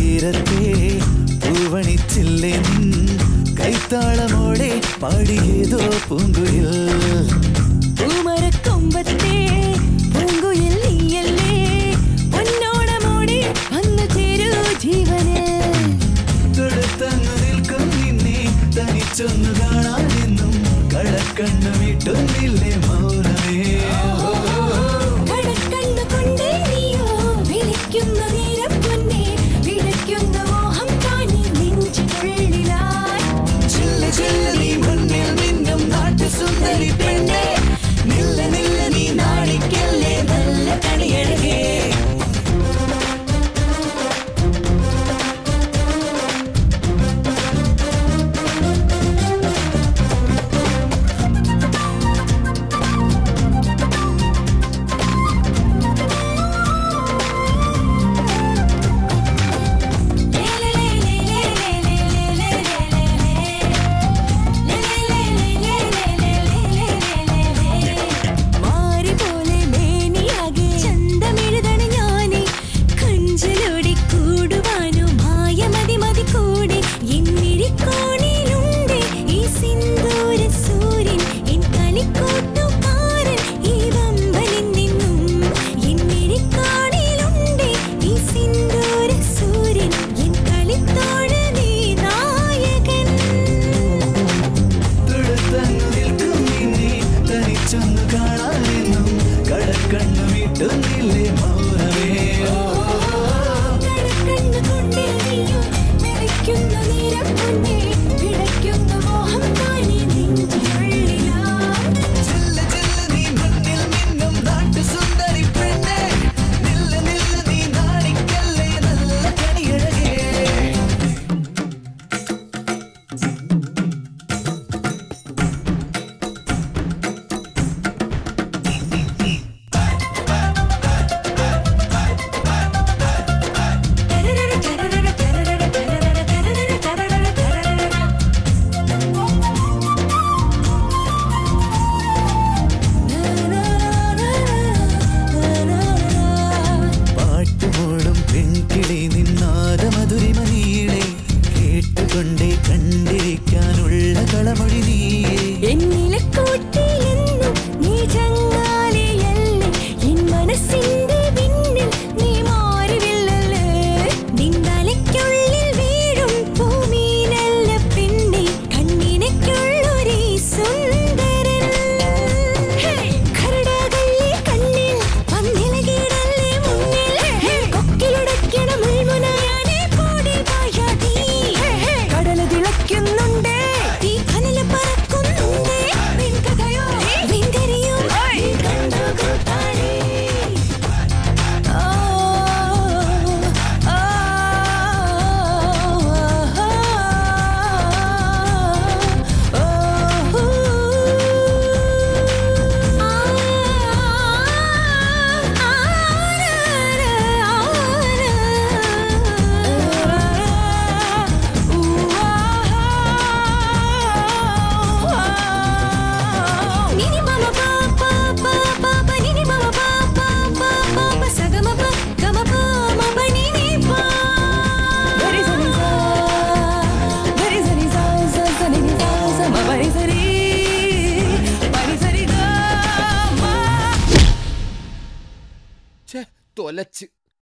തീരത്തെ പൂവണിച്ചില്ലേ നിൻ കൈത്താളമോടെ പാടിയേതോ പൂങ്കുയിൽ പൂമരക്കൊമ്പത്തെ പൂങ്കുയിൽ നീയല്ലേ പൊന്നോണമോടെ വന്നു ചേരൂ ജീവന് തൊടുത്തങ്ങു നിൽക്കും നിന്നെ തനിച്ചൊന്നു കാണാനെന്നും കടക്കണ്ണു വിട്ടുന്നില്ലേ മൗനമേ കടക്കണ്ണു കൊണ്ടേ നീയോ വിളിക്കുന്ന നേരം പൊന്നെ വിളിക്കുന്ന മോഹം കാണി നെഞ്ചുള്ളിലായി ചില്ല ചില്ല നീ മുന്നിൽ നിന്നും നാട്ടു സുന്ദരി പെണ്ണേ നില്ല നില്ല നീ നാണിക്കല്ലേ നല്ല കണിയഴകേ കടക്കണ്ണു വിട്ടുന്നില്ലേ മൗനമേ കടക്കണ്ണു കൊണ്ടേ നീയോ വിളിക്കുന്ന നേരം പൊന്നെ വിളിക്കുന്ന മോഹം കാണി നെഞ്ചുള്ളിലായി ചില്ല ചില്ല നീ മുന്നിൽ നിന്നും നാട്ടു സുന്ദരി പെണ്ണേ നില്ല നില്ല നീ നാണിക്കല്ലേ നല്ല കണിയഴകേ പാട്ടുമോളും പെൺകിളി നിന്നാദമധുരിമനീളെ കേട്ടുകൊണ്ടേ കണ്ടിരിക്കാനുള്ള കളമൊഴി നീയേ എന്നിലെ കൂട്ടിലെന്നും നീ ചങ്ങാലിയല്ലേ എൻ മനസ്സിന്റെ പിന്നിൽ നീ മാറിവില്ലല്ലേ നിന്തലയ്ക്കുള്ളിൽ വീഴും ഭൂമിയിലല്ല പെണ്ണെ കണ്ണിനയ്ക്കുള്ളൊരീ സുന്ദരൻ കരടാകല്ലേ കണ്ണിൽ വന്നിലകിടല്ലേ മുന്നിൽ കൊക്കിലുടയ്ക്കണ മുൾമുനയാനെ പോടി വായാടി കടല് തിളയ്ക്കുന്നുണ്ടേ തീ കനല് പറക്കുന്നുണ്ടേ വെൺകഥയോ വെങ്കരിയോ കണ്ടു കൂട്ടാടി തൊലച്ച്